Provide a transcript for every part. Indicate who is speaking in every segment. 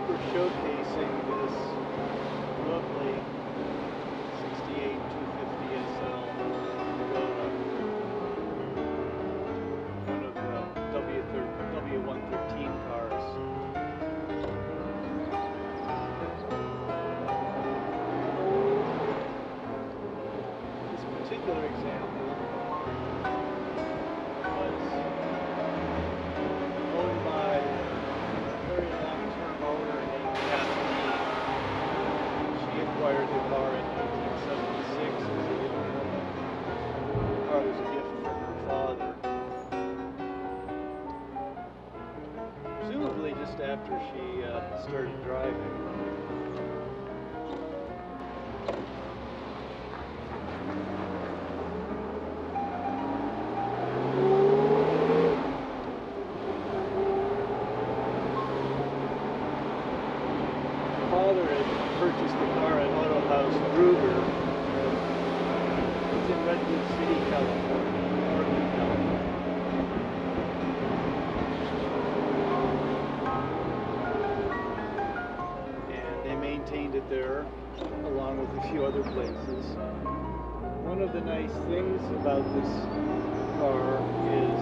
Speaker 1: we're showcasing this lovely 68 250 SL Pagoda, one of the W113 cars. This particular example was owned by a very long-term owner named Kathleen. She acquired the car in 1976 as a young woman. The car was a gift from her father. Presumably just after she started driving. Father had purchased the car at Auto House Gruber. It's in Redwood City, California, Northern California. And they maintained it there, along with a few other places. One of the nice things about this car is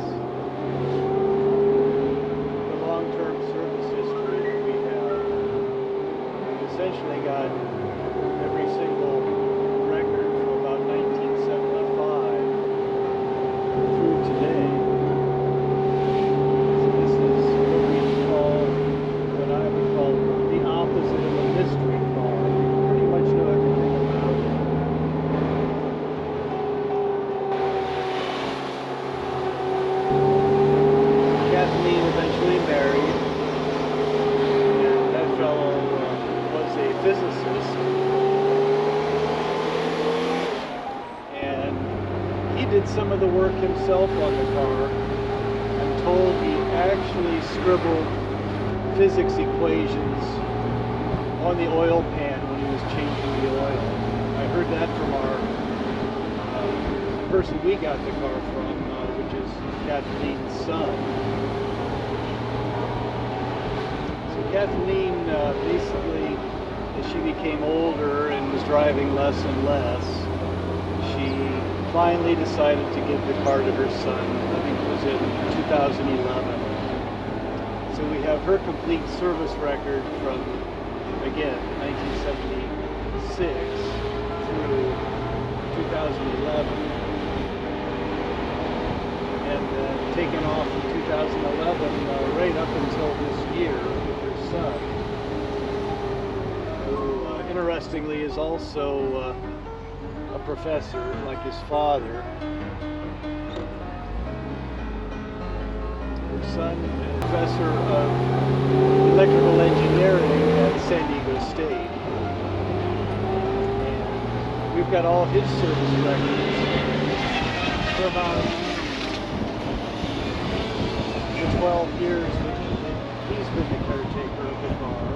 Speaker 1: the long-term service history that we have. We've essentially got every single record from about 1975 through today. So this is what we call, what I would call the opposite of a mystery car. You pretty much know everything about it. Kathleen eventually married, and that fellow was a physicist, and he did some of the work himself on the car. I'm told he actually scribbled physics equations on the oil pan when he was changing the oil. I heard that from our person we got the car from, which is Kathleen's son. So Kathleen, basically, as she became older and was driving less and less, she finally decided to give the car to her son. I think it was in 2011. So we have her complete service record from, again, 1976 through 2011. And taken off in 2011 right up until this year with her son, who interestingly is also a professor like his father. Her son is a professor of electrical engineering at San Diego State. And we've got all his service records for about 12 years that he's been the caretaker of the car.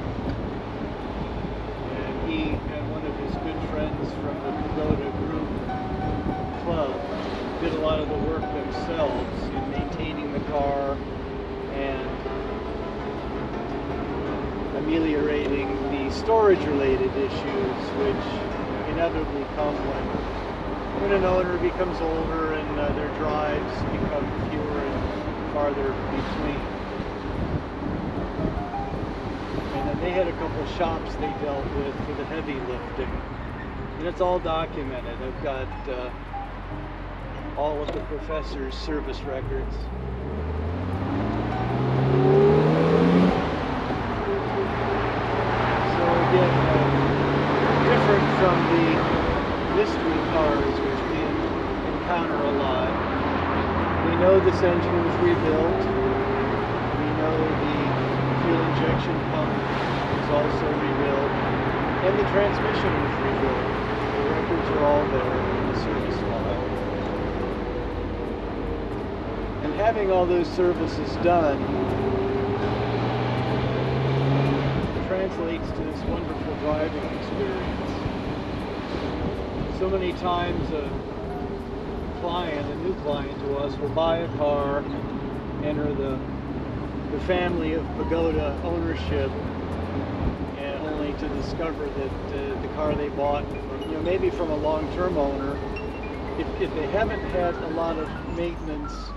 Speaker 1: And he and one of his good friends from the Pagoda Group Club did a lot of the work themselves in maintaining the car and ameliorating the storage-related issues which inevitably come when an owner becomes older and their drives become fewer and farther between. And then they had a couple of shops they dealt with for the heavy lifting. And it's all documented. I've got all of the professor's service records. So again, different from the mystery cars which we encounter a lot. We know this engine was rebuilt. We know the fuel injection pump was also rebuilt. And the transmission was rebuilt. The records are all there in the service file. And having all those services done translates to this wonderful driving experience. So many times a new client to us will buy a car, enter the family of Pagoda ownership, and only to discover that the car they bought, maybe from a long-term owner, if they haven't had a lot of maintenance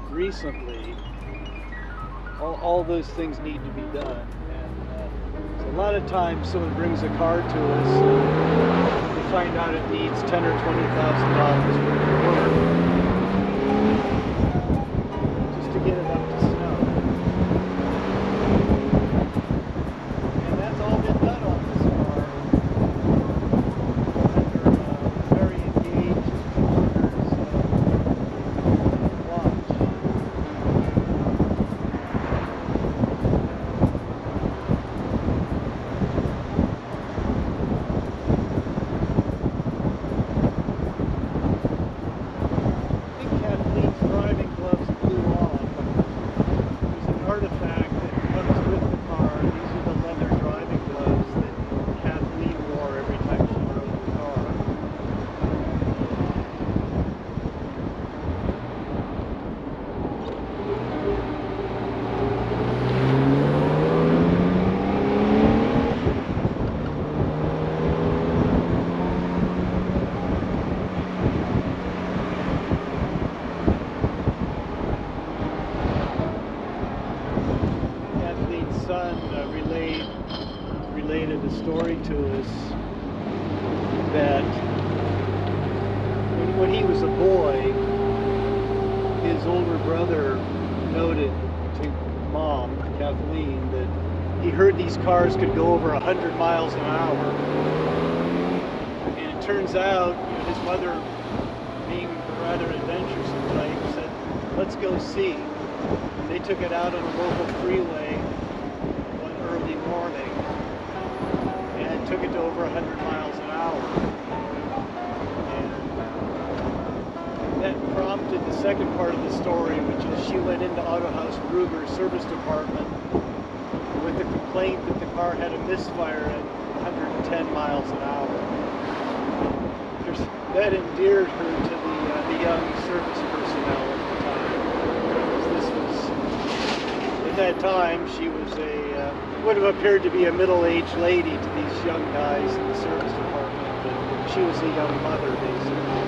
Speaker 1: recently, all those things need to be done. And so a lot of times someone brings a car to us and they find out it needs $10,000 or $20,000 worth of work just to get it up to snow. And that's all been done on this car under very engaged owner's watch. Artifact that comes with the car. These are the leather driving gloves that Kathleen wore every time she drove the car. Son related a story to us that when he was a boy, his older brother noted to Mom, Kathleen, that he heard these cars could go over 100 miles an hour. And it turns out, his mother, being the rather adventuresome type, said, "Let's go see." They took it out on a local freeway early morning and took it to over 100 miles an hour. And that prompted the second part of the story, which is she went into Autohaus Brugger's service department with the complaint that the car had a misfire at 110 miles an hour. That endeared her to the young service personnel at the time. At that time, she was would have appeared to be a middle-aged lady to these young guys in the service department, but she was a young mother, basically.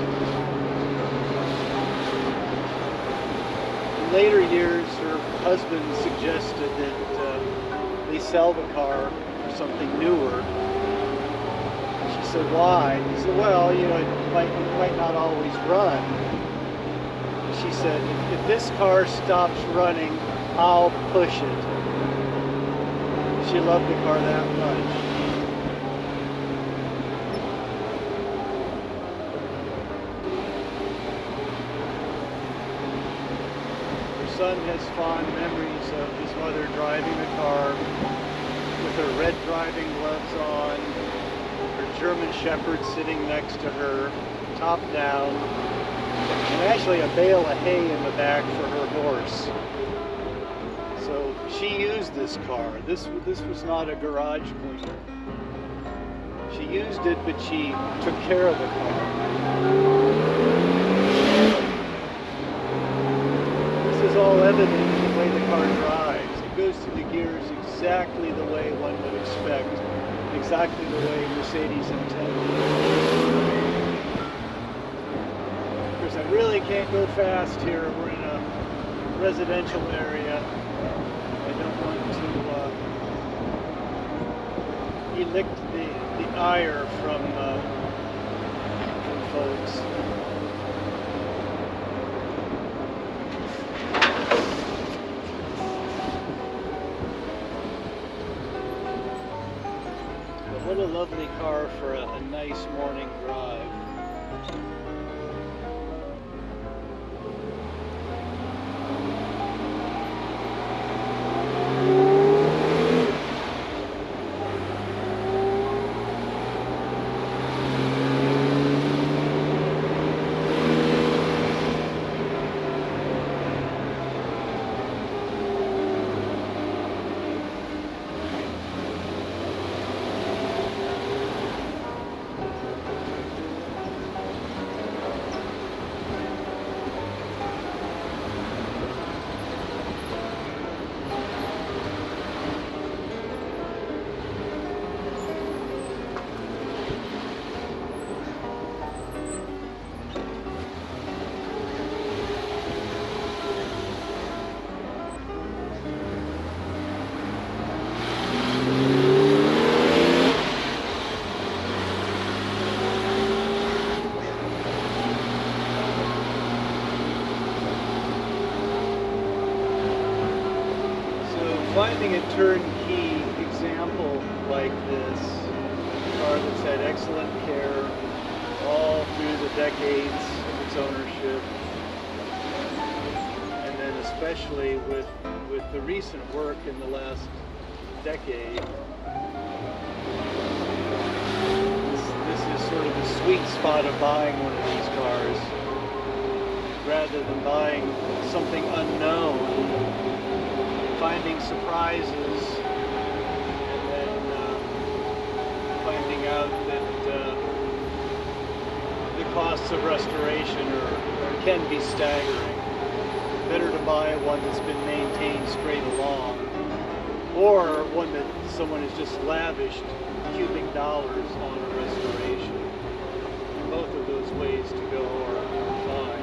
Speaker 1: In later years, her husband suggested that they sell the car for something newer. She said, "Why?" He said, "Well, it might not always run." She said, "If this car stops running, I'll push it." She loved the car that much. Her son has fond memories of his mother driving the car with her red driving gloves on, her German Shepherd sitting next to her, top down, and actually a bale of hay in the back for her horse. So she used this car. This was not a garage cleaner. She used it, but she took care of the car. This is all evident in the way the car drives. It goes through the gears exactly the way one would expect, exactly the way Mercedes intended. Of course, I really can't go fast here. We're in a residential area. I don't want to elicit the ire from folks. But what a lovely car for a nice morning drive. Finding a turnkey example like this, a car that's had excellent care all through the decades of its ownership, and then especially with the recent work in the last decade, this is sort of the sweet spot of buying one of these cars. Rather than buying something unknown, finding surprises, and then finding out that the costs of restoration can be staggering. Better to buy one that's been maintained straight along, or one that someone has just lavished cubic dollars on a restoration. Both of those ways to go are fine.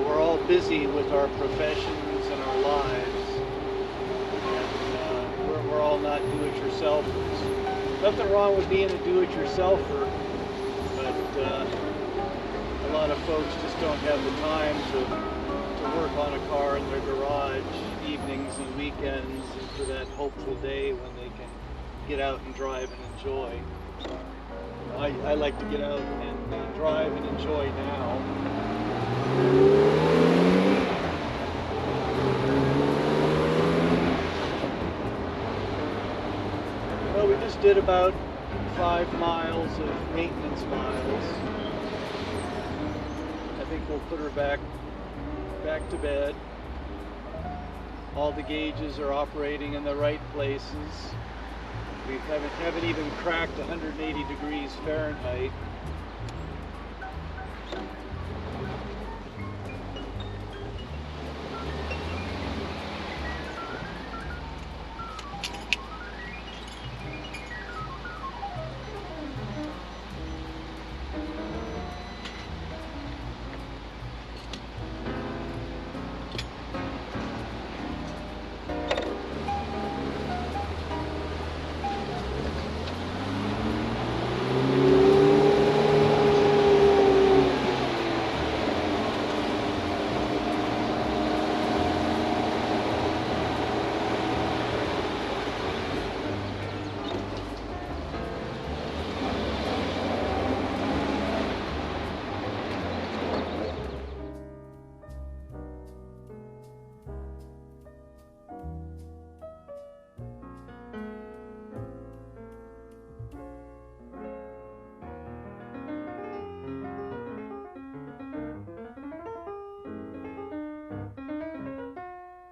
Speaker 1: We're all busy with our professions and our lives, and we're all not do-it-yourselfers. Nothing wrong with being a do-it-yourselfer, but a lot of folks just don't have the time to work on a car in their garage evenings and weekends, and for that hopeful day when they can get out and drive and enjoy. I like to get out and drive and enjoy now. Well, we just did about 5 miles of maintenance miles. I think we'll put her back to bed. All the gauges are operating in the right places. We haven't even cracked 180 degrees Fahrenheit.